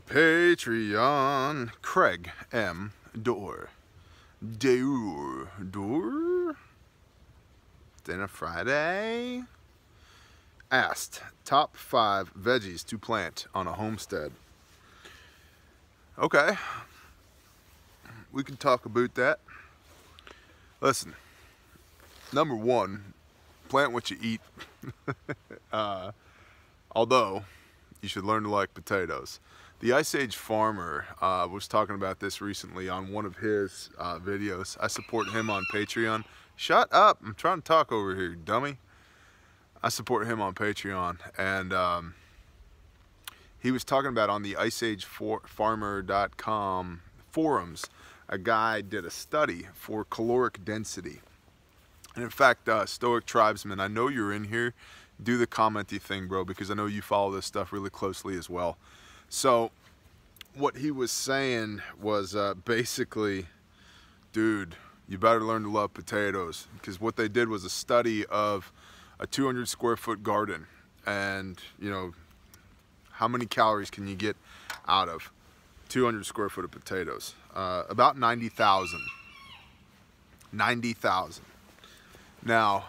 Patreon, Craig M. Door. Door? Dinner Friday? Asked, top 5 veggies to plant on a homestead. Okay, we can talk about that. Listen, number 1, plant what you eat. Although, you should learn to like potatoes. The Ice Age Farmer was talking about this recently on one of his videos. I support him on Patreon. Shut up, I'm trying to talk over here, dummy. I support him on Patreon, and he was talking about on the iceagefarmer.com forums, a guy did a study for caloric density. And in fact, Stoic Tribesman, I know you're in here. Do the commenty thing, bro, because I know you follow this stuff really closely as well. So what he was saying was basically, dude, you better learn to love potatoes, because what they did was a study of a 200 square foot garden, and you know, how many calories can you get out of 200 square foot of potatoes? About 90,000. 90,000. Now,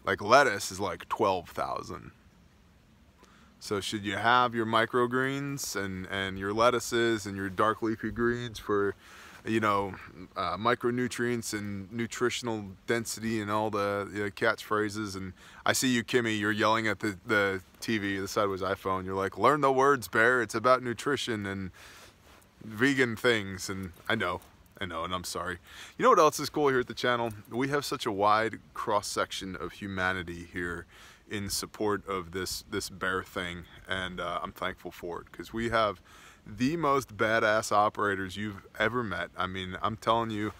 like lettuce is like 12,000. So should you have your microgreens and your lettuces and your dark leafy greens for, you know, micronutrients and nutritional density and all the catchphrases? And I see you, Kimmy, you're yelling at the TV, the sideways iPhone. You're like, learn the words, Bear. It's about nutrition and vegan things. And I know, and I'm sorry. You know what else is cool here at the channel? We have such a wide cross-section of humanity here in support of this bear thing, and I'm thankful for it, because we have the most badass operators you've ever met. I mean, I'm telling you,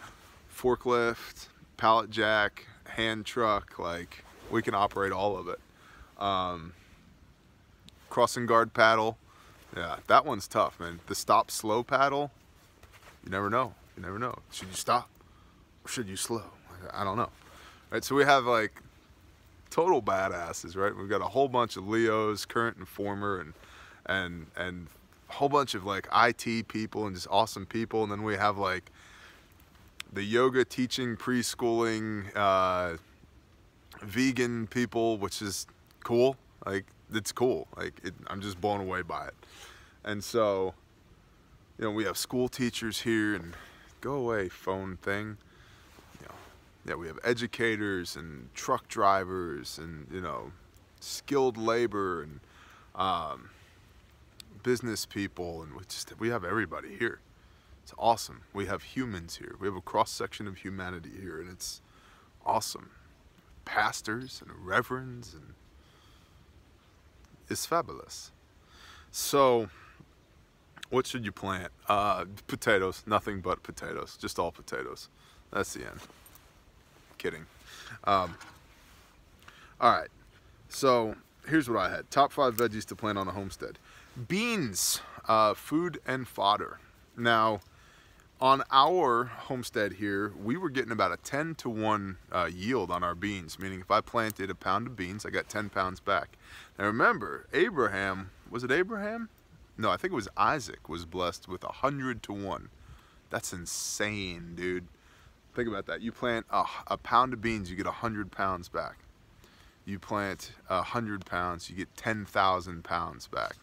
forklift, pallet jack, hand truck, like, we can operate all of it. Crossing guard paddle, yeah, that one's tough, man. The stop slow paddle, you never know. You never know. Should you stop or should you slow? I don't know. Right, so we have like total badasses, right? We've got a whole bunch of Leos, current and former, and a whole bunch of like IT people and just awesome people. And then we have like the yoga teaching, preschooling, vegan people, which is cool. Like, it's cool. Like, I'm just blown away by it. And so, you know, we have school teachers here, and go away phone thing. You know, yeah, we have educators and truck drivers and, you know, skilled labor and business people, and we have everybody here. It's awesome. We have humans here. We have a cross section of humanity here, and it's awesome. Pastors and reverends, and it's fabulous. So what should you plant? Potatoes, nothing but potatoes, just all potatoes. That's the end. Kidding. All right, so here's what I had. Top 5 veggies to plant on a homestead. Beans, food and fodder. Now, on our homestead here, we were getting about a 10-to-1 yield on our beans, meaning if I planted a pound of beans, I got 10 pounds back. Now remember, Abraham, was it Abraham? No, I think it was Isaac, was blessed with 100-to-1. That's insane, dude. Think about that. You plant a pound of beans, you get 100 pounds back. You plant 100 pounds, you get 10,000 pounds back.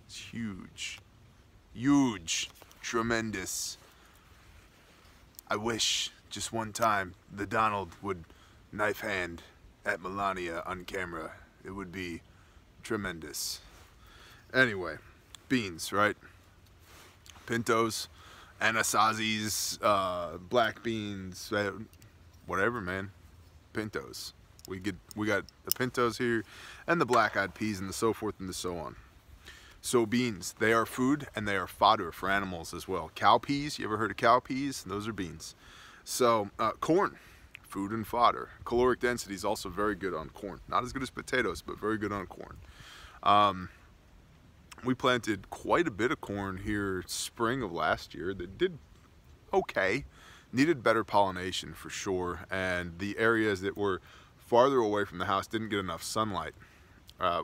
It's huge. Huge. Tremendous. I wish just one time the Donald would knife hand at Melania on camera. It would be tremendous. Anyway. Beans, right? Pintos, Anasazis, black beans, whatever, man. Pintos. We got the pintos here, and the black-eyed peas, and the so forth and the so on. So beans, they are food and they are fodder for animals as well. Cow peas, you ever heard of cow peas? Those are beans. So corn, food and fodder. Caloric density is also very good on corn. Not as good as potatoes, but very good on corn. We planted quite a bit of corn here spring of last year that did okay. Needed better pollination for sure, and the areas that were farther away from the house didn't get enough sunlight.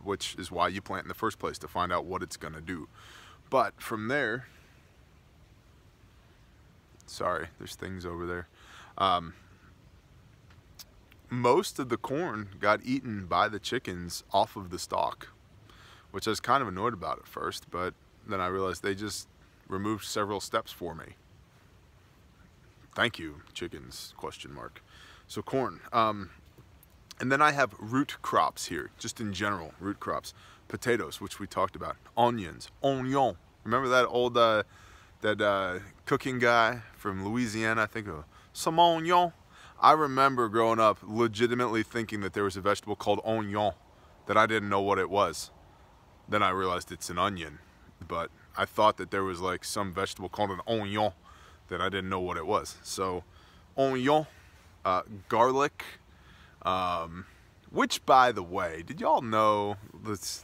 which is why you plant in the first place, to find out what it's going to do. But from there, sorry, there's things over there. Most of the corn got eaten by the chickens off of the stalk, which I was kind of annoyed about at first, but then I realized they just removed several steps for me. Thank you, chickens, question mark. So corn. And then I have root crops here, just in general, root crops. Potatoes, which we talked about. Onions, oignon. Remember that old cooking guy from Louisiana, I think, some oignon? I remember growing up legitimately thinking that there was a vegetable called oignon, that I didn't know what it was. Then I realized it's an onion, but I thought that there was like some vegetable called an oignon that I didn't know what it was. So oignon, garlic, which, by the way, did y'all know this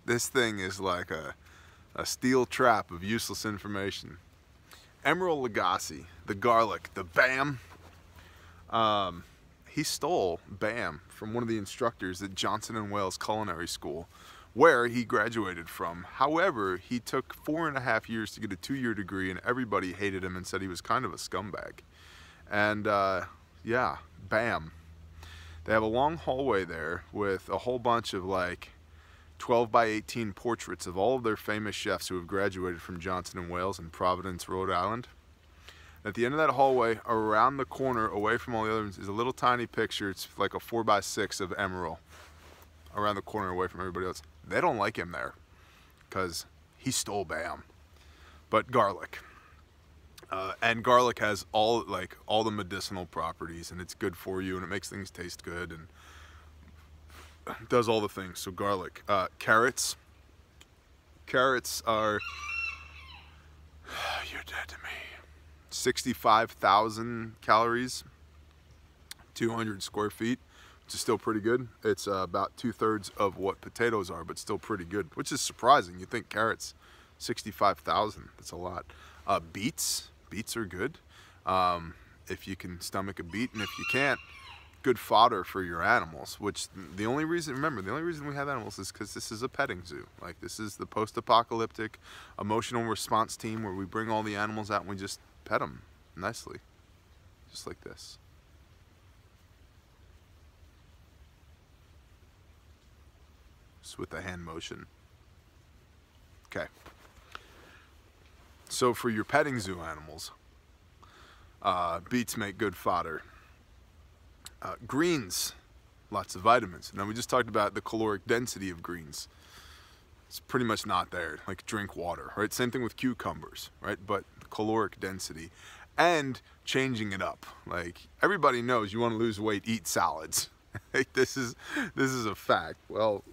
thing is like a steel trap of useless information. Emeril Lagasse, the garlic, the BAM, he stole BAM from one of the instructors at Johnson & Wales Culinary School, where he graduated from. However, he took 4.5 years to get a 2-year degree, and everybody hated him and said he was kind of a scumbag. And yeah, BAM. They have a long hallway there with a whole bunch of like 12 by 18 portraits of all of their famous chefs who have graduated from Johnson & Wales in Providence, Rhode Island. At the end of that hallway, around the corner, away from all the other ones, is a little tiny picture. It's like a 4x6 of Emeril. Around the corner, away from everybody else. They don't like him there, because he stole BAM. But garlic. And garlic has all the medicinal properties, and it's good for you, and it makes things taste good, and does all the things. So garlic. Carrots. Carrots are, you're dead to me. 65,000 calories, 200 square feet, which is still pretty good. It's about 2/3 of what potatoes are, but still pretty good, which is surprising. You think carrots, 65,000, that's a lot. Beets are good. If you can stomach a beet, and if you can't, good fodder for your animals, which the only reason we have animals is because this is a petting zoo. Like, this is the post-apocalyptic emotional response team where we bring all the animals out and we just pet them nicely, just like this. Just with the hand motion. Okay. So for your petting zoo animals, beets make good fodder. Greens, lots of vitamins. Now, we just talked about the caloric density of greens. It's pretty much not there. Like, drink water, right? Same thing with cucumbers, right? But caloric density and changing it up. Like, everybody knows you want to lose weight, eat salads. Like, this is a fact. Well,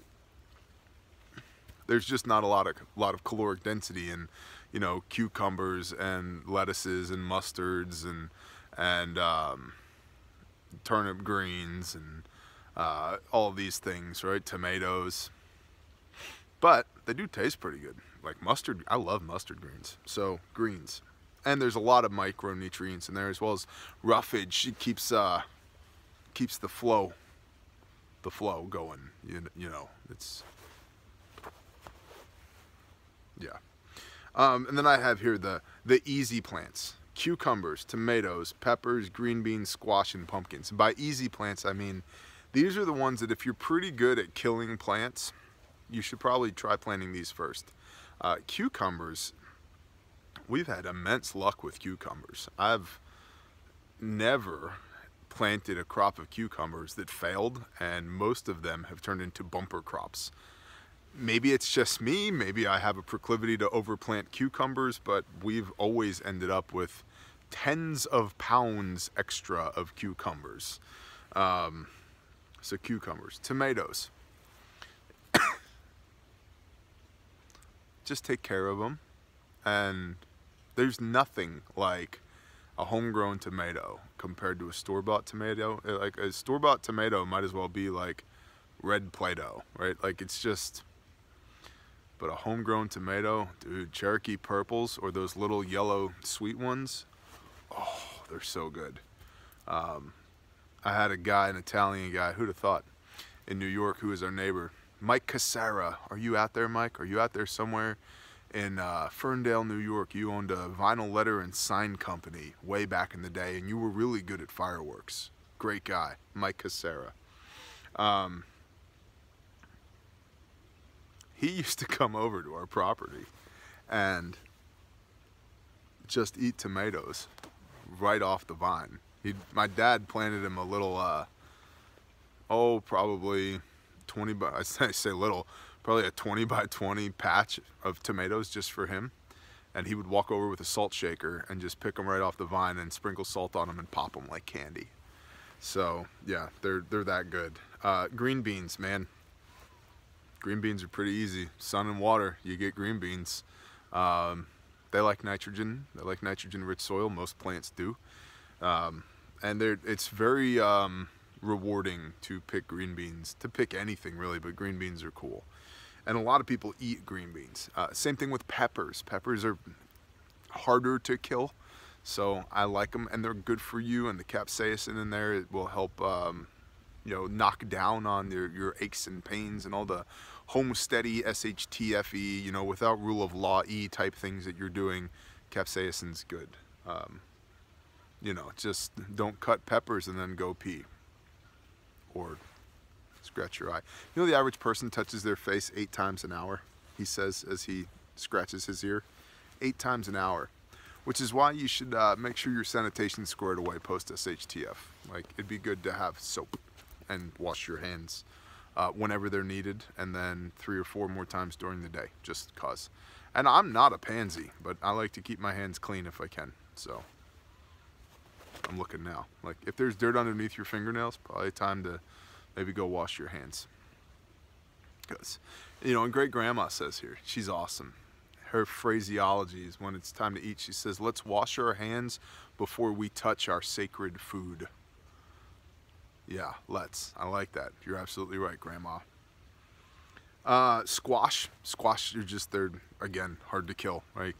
there's just not a lot of caloric density in, you know, cucumbers and lettuces and mustards and turnip greens and all these things, right? Tomatoes. But they do taste pretty good. Like mustard, I love mustard greens. So greens. And there's a lot of micronutrients in there, as well as roughage. It keeps the flow going. You know, it's, yeah. And then I have here the easy plants. Cucumbers, tomatoes, peppers, green beans, squash, and pumpkins. And by easy plants, I mean these are the ones that if you're pretty good at killing plants, you should probably try planting these first. Cucumbers, we've had immense luck with cucumbers. I've never planted a crop of cucumbers that failed, and most of them have turned into bumper crops. Maybe it's just me, maybe I have a proclivity to overplant cucumbers, but we've always ended up with tens of pounds extra of cucumbers. So cucumbers. Tomatoes. Just take care of them, and there's nothing like a homegrown tomato compared to a store-bought tomato. Like, a store-bought tomato might as well be like red Play-Doh, right? Like, it's just, but a homegrown tomato, dude, Cherokee purples or those little yellow sweet ones, oh, they're so good. I had a guy, an Italian guy, who'd have thought, in New York who is our neighbor. Mike Casara. Are you out there, Mike? Are you out there somewhere in Ferndale, New York? You owned a vinyl letter and sign company way back in the day, and you were really good at fireworks. Great guy, Mike Casara. He used to come over to our property and just eat tomatoes right off the vine. My dad planted him a little, probably 20 by, I say little, probably a 20 by 20 patch of tomatoes just for him. And he would walk over with a salt shaker and just pick them right off the vine and sprinkle salt on them and pop them like candy. So yeah, they're that good. Green beans, man. Green beans are pretty easy. Sun and water, you get green beans. They like nitrogen. They like nitrogen-rich soil. Most plants do. And it's very rewarding to pick green beans. To pick anything really, but green beans are cool. And a lot of people eat green beans. Same thing with peppers. Peppers are harder to kill, so I like them, and they're good for you. And the capsaicin in there, it will help knock down on your aches and pains and all the Homesteady, SHTFE, without rule of law E type things that you're doing. Capsaicin's good. Just don't cut peppers and then go pee or scratch your eye. The average person touches their face 8 times an hour, he says as he scratches his ear. 8 times an hour, which is why you should make sure your sanitation's squared away post SHTF. Like, it'd be good to have soap and wash your hands whenever they're needed, and then 3 or 4 more times during the day, just cause. And I'm not a pansy, but I like to keep my hands clean if I can. So I'm looking now. Like, if there's dirt underneath your fingernails, probably time to maybe go wash your hands. Because, and great grandma says here, she's awesome. Her phraseology is when it's time to eat, she says, let's wash our hands before we touch our sacred food. Yeah, let's. I like that. You're absolutely right, Grandma. Squash. Squash are they're, again, hard to kill, right?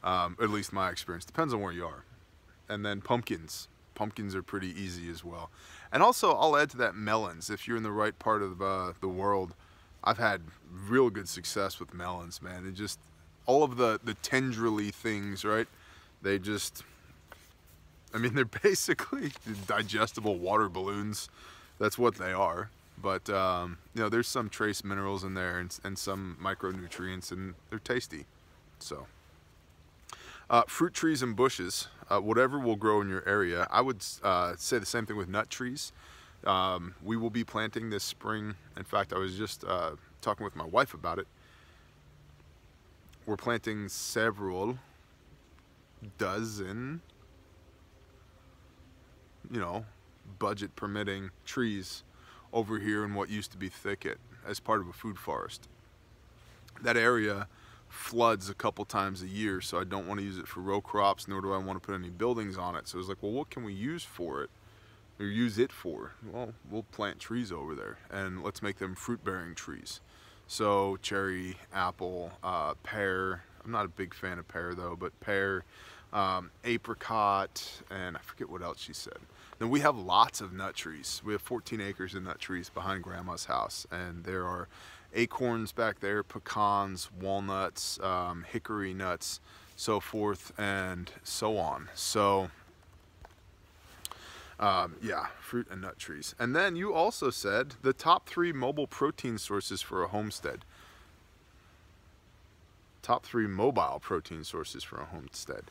At least my experience. Depends on where you are. And then pumpkins. Pumpkins are pretty easy as well. And also, I'll add to that melons. If you're in the right part of the world, I've had real good success with melons, man. It just, all of the tendrily things, right? They're basically digestible water balloons. That's what they are. But, there's some trace minerals in there and some micronutrients, and they're tasty. So, fruit trees and bushes, whatever will grow in your area. I would say the same thing with nut trees. We will be planting this spring. In fact, I was just talking with my wife about it. We're planting several dozen, budget permitting trees over here in what used to be thicket as part of a food forest. That area floods a couple times a year, so I don't want to use it for row crops, nor do I want to put any buildings on it. So it's like, well, what can we use for it, or use it for? Well, we'll plant trees over there, and let's make them fruit-bearing trees. So cherry, apple, pear. I'm not a big fan of pear though, but pear, apricot, and I forget what else she said. Then we have lots of nut trees. We have 14 acres of nut trees behind Grandma's house, and there are acorns back there, pecans, walnuts, hickory nuts, so forth and so on. So yeah, fruit and nut trees. And then you also said the top 3 mobile protein sources for a homestead. Top 3 mobile protein sources for a homestead.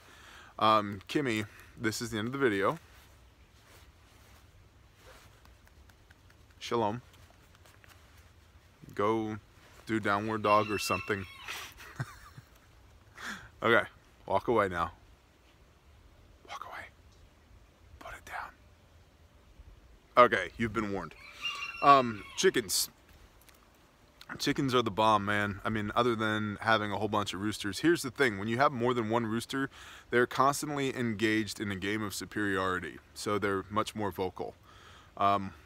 Kimmy, this is the end of the video. Shalom. Go do downward dog or something. Okay, walk away now. Walk away. Put it down. Okay, you've been warned. Chickens. Chickens are the bomb, man. Other than having a whole bunch of roosters. Here's the thing. When you have more than one rooster, they're constantly engaged in a game of superiority. So they're much more vocal.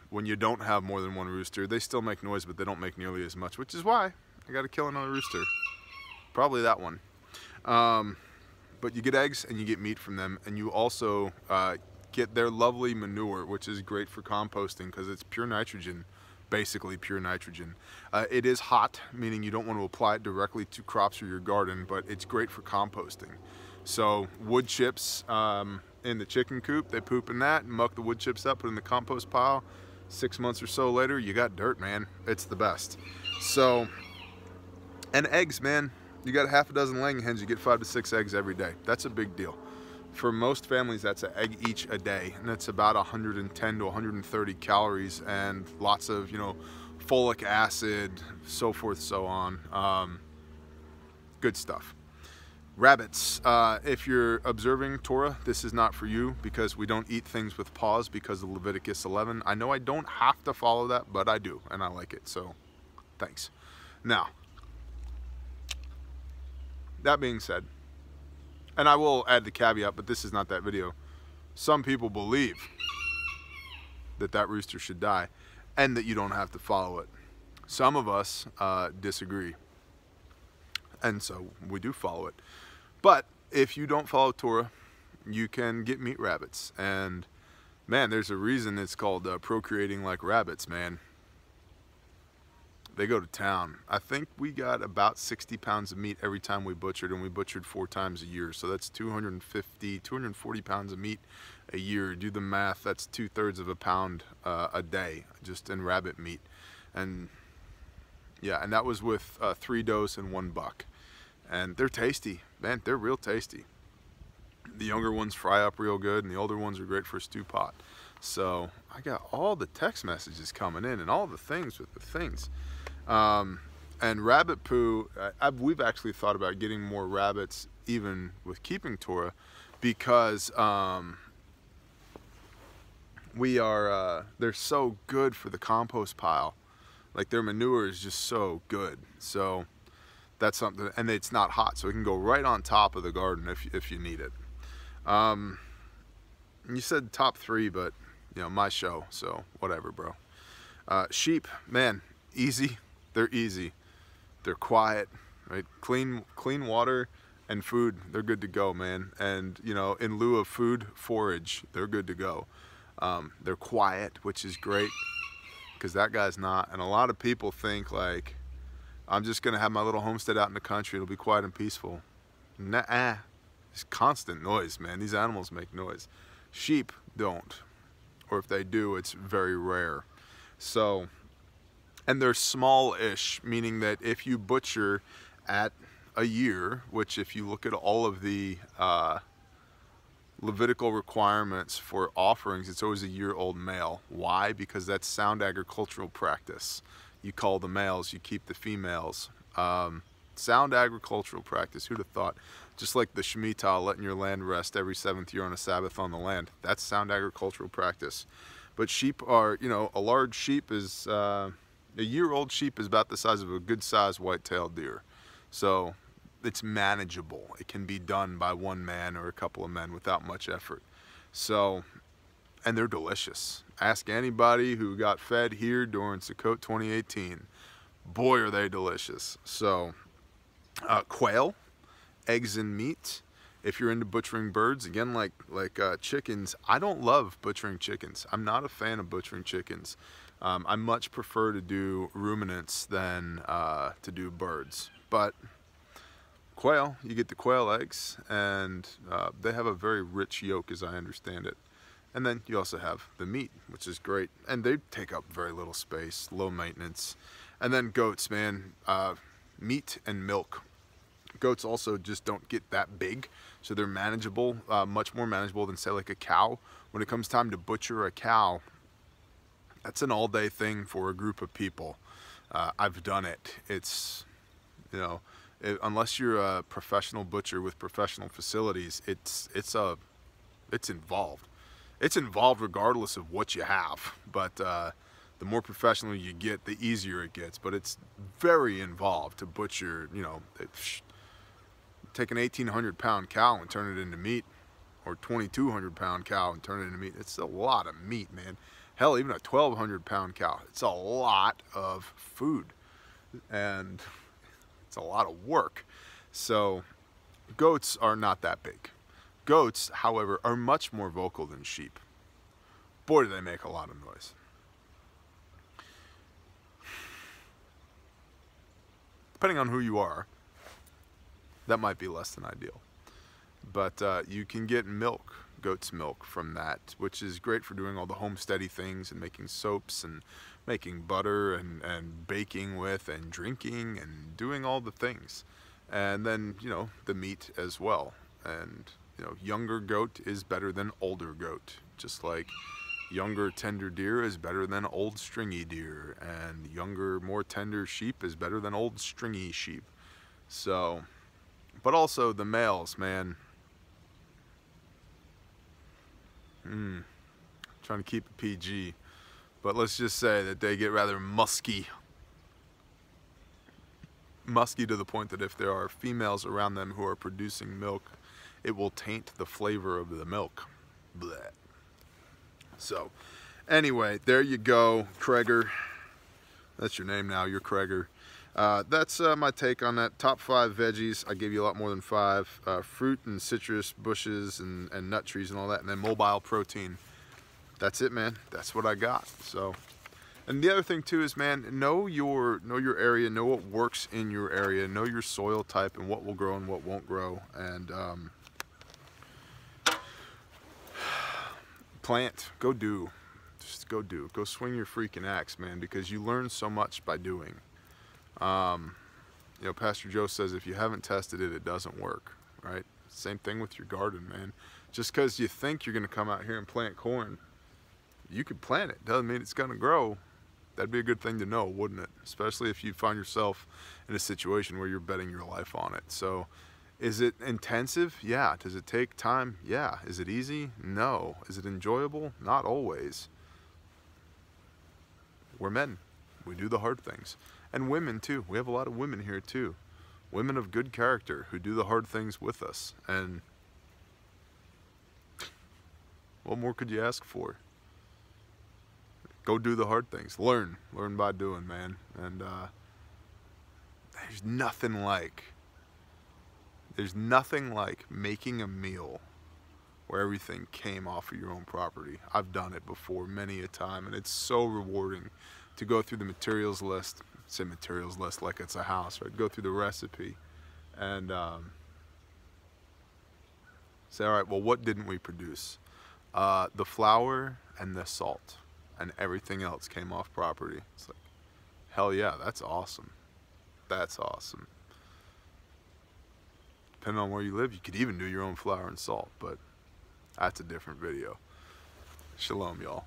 When you don't have more than one rooster, they still make noise, but they don't make nearly as much, which is why I got to kill another rooster. Probably that one. But you get eggs and you get meat from them, and you also get their lovely manure, which is great for composting because it's pure nitrogen basically pure nitrogen. It is hot, meaning you don't want to apply it directly to crops or your garden, but it's great for composting. So wood chips in the chicken coop, they poop in that and muck the wood chips up, put in the compost pile. 6 months or so later, you got dirt, man. It's the best. So, and eggs, man. You got half a dozen laying hens, you get 5 to 6 eggs every day. That's a big deal. For most families, that's an egg each a day, and that's about 110 to 130 calories and lots of, you know, folic acid, so forth, so on. Good stuff. Rabbits, if you're observing Torah, this is not for you, because we don't eat things with paws because of Leviticus 11. I know I don't have to follow that, but I do, and I like it, so thanks. Now, that being said, and I will add the caveat, but this is not that video. Some people believe that that rooster should die and that you don't have to follow it. Some of us disagree, and so we do follow it. But if you don't follow Torah, you can get meat rabbits. And man, there's a reason it's called procreating like rabbits, man. They go to town. I think we got about 60 pounds of meat every time we butchered, and we butchered 4 times a year. So that's 250, 240 pounds of meat a year. Do the math, that's 2/3 of a pound a day just in rabbit meat. And yeah, and that was with 3 does and 1 buck. And they're tasty, man, they're real tasty. The younger ones fry up real good, and the older ones are great for a stew pot. So I got all the text messages coming in and all the things with the things. And rabbit poo, we've actually thought about getting more rabbits even with keeping Torah, because they're so good for the compost pile. Like, their manure is just so good. So that's something, and it's not hot, so it can go right on top of the garden if you need it. You said top 3, but you know, my show, so whatever, bro. Sheep, man, easy. They're easy. They're quiet, right? Clean water and food. They're good to go, man. And you know, in lieu of food, forage. They're good to go. They're quiet, which is great, because that guy's not. And a lot of people think like, I'm just gonna have my little homestead out in the country. It'll be quiet and peaceful. Nah, it's constant noise, man. These animals make noise. Sheep don't, or if they do, it's very rare. So, and they're small-ish, meaning that if you butcher at a year, which if you look at all of the Levitical requirements for offerings, it's always a year-old male. Why? Because that's sound agricultural practice. You call the males, you keep the females. Sound agricultural practice, who'd have thought? Just like the Shemitah, letting your land rest every 7th year on a Sabbath on the land. That's sound agricultural practice. But sheep are, you know, a large sheep is, a year-old sheep is about the size of a good-sized white-tailed deer. So it's manageable. It can be done by one man or a couple of men without much effort. So, and they're delicious. Ask anybody who got fed here during Sukkot 2018. Boy, are they delicious. So, quail, eggs and meat. If you're into butchering birds, again, like chickens, I don't love butchering chickens. I'm not a fan of butchering chickens. I much prefer to do ruminants than to do birds. But quail, you get the quail eggs, and they have a very rich yolk, as I understand it. And then you also have the meat, which is great. And they take up very little space, low maintenance. And then goats, man, meat and milk. Goats also just don't get that big, so they're manageable, much more manageable than, say, like a cow. When it comes time to butcher a cow, that's an all-day thing for a group of people. I've done it. It's, you know, unless you're a professional butcher with professional facilities, it's involved. It's involved regardless of what you have, but the more professional you get, the easier it gets. But it's very involved to butcher, you know, take an 1,800-pound cow and turn it into meat, or 2,200-pound cow and turn it into meat. It's a lot of meat, man. Hell, even a 1,200-pound cow. It's a lot of food, and it's a lot of work. So goats are not that big. Goats, however, are much more vocal than sheep. Boy, do they make a lot of noise. depending on who you are, that might be less than ideal. But you can get milk, goat's milk from that, which is great for doing all the homesteady things and making soaps and making butter and baking with and drinking and doing all the things. And then, you know, the meat as well. And, you know, younger goat is better than older goat, just like younger tender deer is better than old stringy deer, and younger more tender sheep is better than old stringy sheep. So, but also the males, man. Trying to keep it PG, but let's just say that they get rather musky to the point that if there are females around them who are producing milk, it will taint the flavor of the milk. Blech. So anyway, there you go, Kreger. That's your name now, you're Kreger. That's my take on that. Top 5 veggies. I gave you a lot more than 5. Fruit and citrus bushes and nut trees and all that, and then mobile protein. That's it, man. That's what I got. So, and the other thing too is, man, know your area, know what works in your area, know your soil type and what will grow and what won't grow, and plant. Go do. Just go do. Go swing your freaking axe, man, because you learn so much by doing. You know, Pastor Joe says if you haven't tested it, it doesn't work, right? Same thing with your garden, man. Just because you think you're going to come out here and plant corn, you could plant it. Doesn't mean it's going to grow. That'd be a good thing to know, wouldn't it? Especially if you find yourself in a situation where you're betting your life on it. So, is it intensive? Yeah. Does it take time? Yeah. Is it easy? No. Is it enjoyable? Not always. We're men. We do the hard things. And women too. We have a lot of women here too. Women of good character who do the hard things with us. And what more could you ask for? Go do the hard things. Learn by doing, man. And there's nothing like making a meal where everything came off of your own property. I've done it before many a time, and it's so rewarding to go through the materials list. Say materials list like it's a house, right? Go through the recipe and say, all right, well, what didn't we produce? The flour and the salt, and everything else came off property. It's like, hell yeah, that's awesome. That's awesome. Depending on where you live, you could even do your own flour and salt, but that's a different video. Shalom, y'all.